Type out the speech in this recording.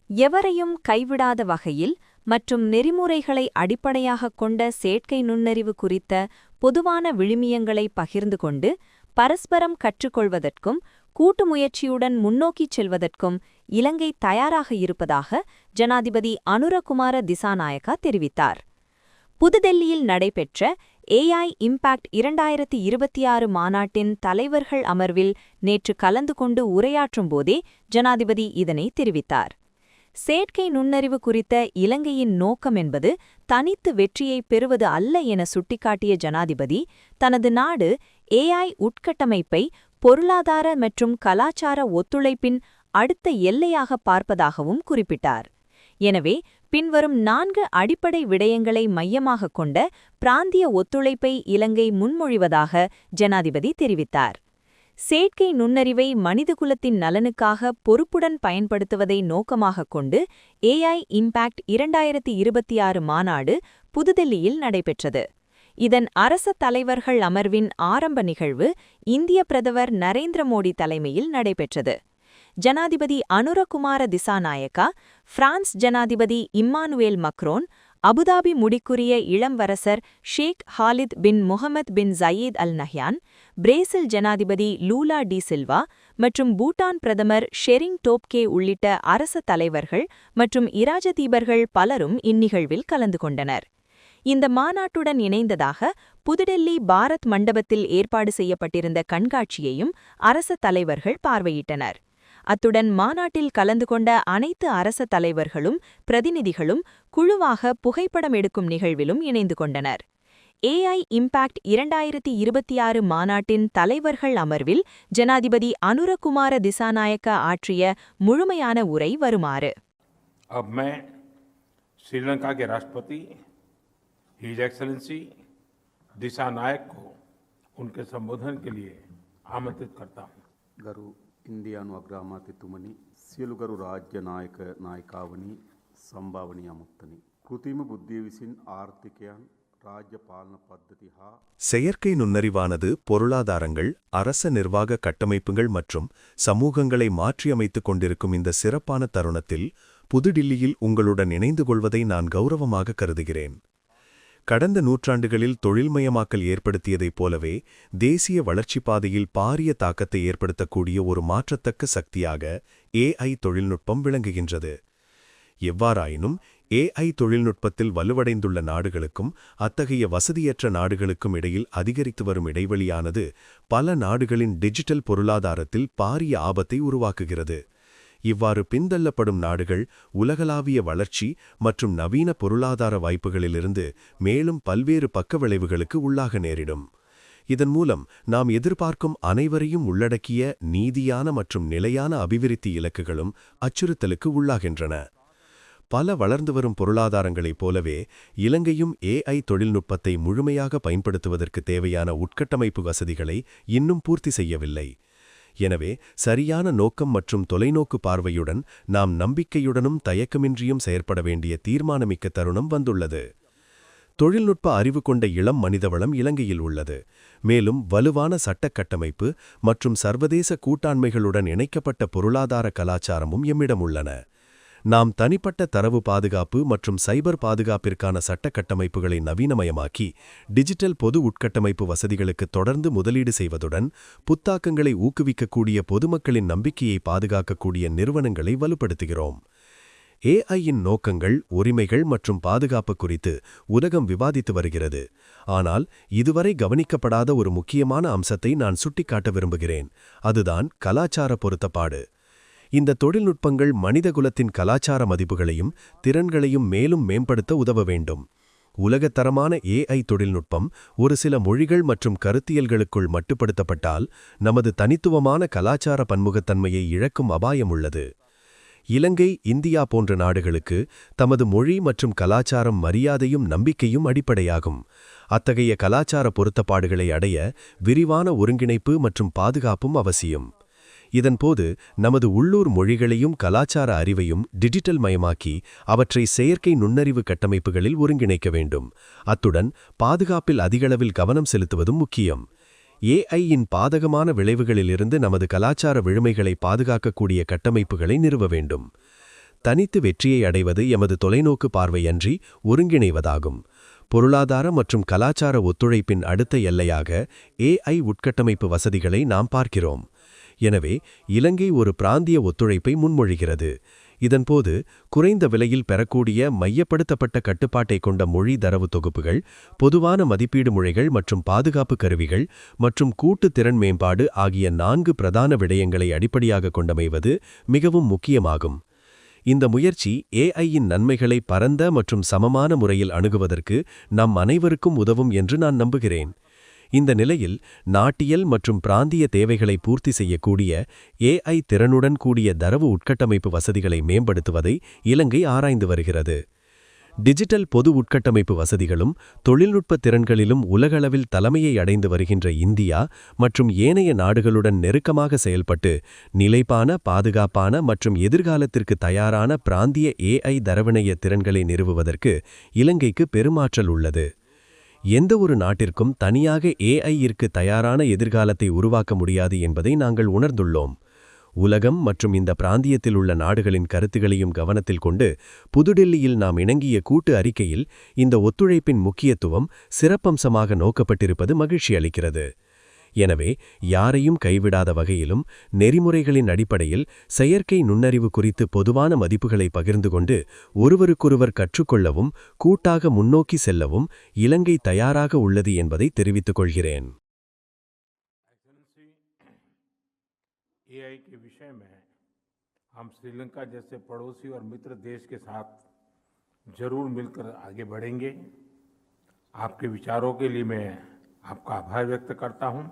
எவரையும் கைவிடாத வகையில் மற்றும் நெறிமுறைகளை அடிப்படையாகக் கொண்ட செயற்கை நுண்ணறிவு குறித்த பொதுவான விழுமியங்களை பகிர்ந்து கொண்டு பரஸ்பரம் கற்றுக்கொள்வதற்கும் கூட்டு முயற்சியுடன் முன்னோக்கிச் செல்வதற்கும் இலங்கை தயாராக இருப்பதாக ஜனாதிபதி அனுரகுமார திசாநாயக்கா தெரிவித்தார். புதுடெல்லியில் நடைபெற்ற AI இம்பாக்ட் 2026 மாநாட்டின் தலைவர்கள் அமர்வில் நேற்று கலந்து கொண்டு உரையாற்றும் போதே ஜனாதிபதி இதனை தெரிவித்தார். செயற்கை நுண்ணறிவு குறித்த இலங்கையின் நோக்கம் என்பது தனித்து வெற்றியை பெறுவது அல்ல என சுட்டிக்காட்டிய ஜனாதிபதி, தனது நாடு AI உட்கட்டமைப்பை பொருளாதார மற்றும் கலாச்சார ஒத்துழைப்பின் அடுத்த எல்லையாக பார்ப்பதாகவும் குறிப்பிட்டார். எனவே பின்வரும் 4 அடிப்படை விடயங்களை மையமாகக் கொண்ட பிராந்திய ஒத்துழைப்பை இலங்கை முன்மொழிவதாக ஜனாதிபதி தெரிவித்தார். செயற்கை நுண்ணறிவை மனிதகுலத்தின் நலனுக்காக பொறுப்புடன் பயன்படுத்துவதை நோக்கமாகக் கொண்டு AI இம்பாக்ட் 2026 மாநாடு புதுதில்லியில் நடைபெற்றது. இதன் அரச தலைவர்கள் அமர்வின் ஆரம்ப நிகழ்வு இந்திய பிரதமர் நரேந்திர மோடி தலைமையில் நடைபெற்றது. ஜனாதிபதி அனுரகுமார திசாநாயக்கா, பிரான்ஸ் ஜனாதிபதி இம்மானுவேல் மக்ரோன், அபுதாபி முடிக்குரிய இளவரசர் ஷேக் ஹாலித் பின் முகமது பின் ஜயீத் அல் நஹ்யான், பிரேசில் ஜனாதிபதி லூலா டி சில்வா மற்றும் பூட்டான் பிரதமர் ஷெரிங் டோப்கே உள்ளிட்ட அரச தலைவர்கள் மற்றும் இராஜதீபர்கள் பலரும் இந்நிகழ்வில் கலந்து கொண்டனர். இந்த மாநாட்டுடன் இணைந்ததாக புதுடெல்லி பாரத் மண்டபத்தில் ஏற்பாடு செய்யப்பட்டிருந்த கண்காட்சியையும் அரச தலைவர்கள் பார்வையிட்டனர். அத்துடன் மாநாட்டில் கலந்து கொண்ட அனைத்து அரச தலைவர்களும் பிரதிநிதிகளும் குழுவாக புகைப்படம் எடுக்கும் நிகழ்விலும் இணைந்து கொண்டனர். AI இம்பாக்ட் 2026 மாநாட்டின் தலைவர்கள் அமர்வில் ஜனாதிபதி அனுரகுமார திசாநாயக்கா ஆற்றிய முழுமையான உரை வருமாறு. अब मैं श्रीलंका के राष्ट्रपति हिज एक्सेलेंसी दिशानायक को उनके संबोधन के लिए आमंत्रित करता हूं. गरु इंडियानु अग्रामातितुमनि सियलुगरु राज्य नायक नायकावनी संभावनी अमुक्तनी कृत्रिम बुद्धि विसिन आर्थिकयान राज्य पालन पद्धति हा. செயற்கை நுண்ணறிவானது பொருளாதாரங்கள், அரச நிர்வாக கட்டமைப்புகள் மற்றும் சமூகங்களை மாற்றியமைத்துக் கொண்டிருக்கும் இந்த சிறப்பான தருணத்தில் புதுடில்லியில் உங்களுடன் இணைந்து கொள்வதை நான் கௌரவமாக கருதுகிறேன். கடந்த நூற்றாண்டுகளில் தொழில்மயமாக்கல் ஏற்படுத்தியதைப் போலவே தேசிய வளர்ச்சிப் பாதையில் பாரிய தாக்கத்தை ஏற்படுத்தக்கூடிய ஒரு மாற்றத்தக்க சக்தியாக AI தொழில்நுட்பம் விளங்குகின்றது. எவ்வாறாயினும் AI தொழில்நுட்பத்தில் வலுவடைந்துள்ள நாடுகளுக்கும் அத்தகைய வசதியற்ற நாடுகளுக்கும் இடையில் அதிகரித்து வரும் இடைவெளியானது பல நாடுகளின் டிஜிட்டல் பொருளாதாரத்தில் பாரிய ஆபத்தை உருவாக்குகிறது. இவ்வாறு பின்தள்ளப்படும் நாடுகள் உலகளாவிய வளர்ச்சி மற்றும் நவீன பொருளாதார வாய்ப்புகளிலிருந்து மேலும் பல்வேறு பக்கவிளைவுகளுக்கு உள்ளாக நேரிடும். இதன் மூலம் நாம் எதிர்பார்க்கும் அனைவரையும் உள்ளடக்கிய நீதியான மற்றும் நிலையான அபிவிருத்தி இலக்குகளும் அச்சுறுத்தலுக்கு உள்ளாகின்றன. பல வளர்ந்து வரும் பொருளாதாரங்களைப் போலவே இலங்கையும் AI தொழில்நுட்பத்தை முழுமையாக பயன்படுத்துவதற்கு தேவையான உட்கட்டமைப்பு வசதிகளை இன்னும் பூர்த்தி செய்யவில்லை. எனவே சரியான நோக்கம் மற்றும் தொலைநோக்கு பார்வையுடன் நாம் நம்பிக்கையுடனும் தயக்கமின்றியும் செயற்பட வேண்டிய தீர்மானமிக்க தருணம் வந்துள்ளது. தொழில்நுட்ப அறிவு கொண்ட இளம் மனிதவளம் இலங்கையில் உள்ளது. மேலும் வலுவான சட்டக் கட்டமைப்பு மற்றும் சர்வதேச கூட்டாண்மைகளுடன் இணைக்கப்பட்ட பொருளாதார கலாச்சாரமும் எம்மிடம் உள்ளன. நாம் தனிப்பட்ட தரவு பாதுகாப்பு மற்றும் சைபர் பாதுகாப்பிற்கான சட்ட கட்டமைப்புகளை நவீனமயமாக்கி டிஜிட்டல் பொது உட்கட்டமைப்பு வசதிகளுக்கு தொடர்ந்து முதலீடு செய்வதுடன் புத்தாக்கங்களை ஊக்குவிக்கக்கூடிய பொதுமக்களின் நம்பிக்கையை பாதுகாக்கக்கூடிய நிறுவனங்களை வலுப்படுத்துகிறோம். AI-யின் நோக்கங்கள், உரிமைகள் மற்றும் பாதுகாப்பு குறித்து உலகம் விவாதித்து வருகிறது. ஆனால் இதுவரை கவனிக்கப்படாத ஒரு முக்கியமான அம்சத்தை நான் சுட்டிக்காட்ட விரும்புகிறேன். அதுதான் கலாச்சார பொருத்தப்பாடு. இந்த தொழில்நுட்பங்கள் மனிதகுலத்தின் கலாச்சார மதிப்புகளையும் திறன்களையும் மேலும் மேம்படுத்த உதவ வேண்டும். உலகத்தரமான AI தொழில்நுட்பம் ஒரு சில மொழிகள் மற்றும் கருத்தியல்களுக்குள் மட்டுப்படுத்தப்பட்டால் நமது தனித்துவமான கலாச்சார பன்முகத்தன்மையை இழக்கும் அபாயம் உள்ளது. இலங்கை, இந்தியா போன்ற நாடுகளுக்கு தமது மொழி மற்றும் கலாச்சாரம் மரியாதையும் நம்பிக்கையும் அடிப்படையாகும். அத்தகைய கலாச்சார பொருத்தப்பாடுகளை அடைய விரிவான ஒருங்கிணைப்பு மற்றும் பாதுகாப்பும் அவசியம். இதன்போது நமது உள்ளூர் மொழிகளையும் கலாச்சார அறிவையும் டிஜிட்டல் மயமாக்கி அவற்றை செயற்கை நுண்ணறிவு கட்டமைப்புகளில் ஒருங்கிணைக்க வேண்டும். அத்துடன் பாதுகாப்பில் அதிகளவில் கவனம் செலுத்துவதும் முக்கியம். AI-யின் பாதகமான விளைவுகளிலிருந்து நமது கலாச்சார விழுமைகளை பாதுகாக்கக்கூடிய கட்டமைப்புகளை நிறுவ வேண்டும். தனித்து வெற்றியை அடைவது எமது தொலைநோக்கு பார்வையன்றி ஒருங்கிணைவதாகும். பொருளாதார மற்றும் கலாச்சார ஒத்துழைப்பின் அடுத்த எல்லையாக AI உட்கட்டமைப்பு வசதிகளை நாம் பார்க்கிறோம். எனவே இலங்கை ஒரு பிராந்திய ஒத்துழைப்பை முன்மொழிகிறது. இதன்போது குறைந்த விலையில் பெறக்கூடிய மையப்படுத்தப்பட்ட கட்டுப்பாட்டை கொண்ட மொழி தரவு தொகுப்புகள், பொதுவான மதிப்பீடு முறைகள் மற்றும் பாதுகாப்பு கருவிகள் மற்றும் கூட்டு திறன் மேம்பாடு ஆகிய 4 பிரதான விடயங்களை அடிப்படையாக கொண்டமைவது மிகவும் முக்கியமாகும். இந்த முயற்சி AI-யின் நன்மைகளை பரந்த மற்றும் சமமான முறையில் அணுகுவதற்கு நம் அனைவருக்கும் உதவும் என்று நான் நம்புகிறேன். இந்த நிலையில் நாட்டியல் மற்றும் பிராந்திய தேவைகளை பூர்த்தி செய்யக்கூடிய AI திறனுடன் கூடிய தரவு உட்கட்டமைப்பு வசதிகளை மேம்படுத்துவதை இலங்கை ஆராய்ந்து வருகிறது. டிஜிட்டல் பொது உட்கட்டமைப்பு வசதிகளும் தொழில்நுட்ப திறன்களிலும் உலகளவில் தலைமையை அடைந்து வருகின்ற இந்தியா மற்றும் ஏனைய நாடுகளுடன் நெருக்கமாக செயல்பட்டு நிலைப்பான, பாதுகாப்பான மற்றும் எதிர்காலத்திற்கு தயாரான பிராந்திய AI தரவிணைய திறன்களை நிறுவுவதற்கு இலங்கைக்கு பெருமாற்றல் உள்ளது. எந்த ஒரு நாட்டிற்கும் தனியாக AI-ற்கு தயாரான எதிர்காலத்தை உருவாக்க முடியாது என்பதை நாங்கள் உணர்ந்துள்ளோம். உலகம் மற்றும் இந்த பிராந்தியத்தில் உள்ள நாடுகளின் கருத்துகளையும் கவனத்தில் கொண்டு புதுடில்லியில் நாம் இணங்கிய கூட்டு அறிக்கையில் இந்த ஒத்துழைப்பின் முக்கியத்துவம் சிறப்பம்சமாக நோக்கப்பட்டிருப்பது மகிழ்ச்சி அளிக்கிறது. எனவே யாரையும் கைவிடாத வகையிலும் நெறிமுறைகளின் அடிப்படையில் செயற்கை நுண்ணறிவு குறித்து பொதுவான மதிப்புகளை பகிர்ந்து கொண்டு ஒருவருக்கொருவர் கற்றுக்கொள்ளவும் கூட்டாக முன்னோக்கி செல்லவும் இலங்கை தயாராக உள்ளது என்பதை தெரிவித்துக் கொள்கிறேன். AI के विषय में हम श्रीलंका जैसे पड़ोसी और मित्र देश के साथ जरूर मिलकर आगे बढ़ेंगे. आपके विचारों के लिए मैं आपका आभार व्यक्त करता हूं.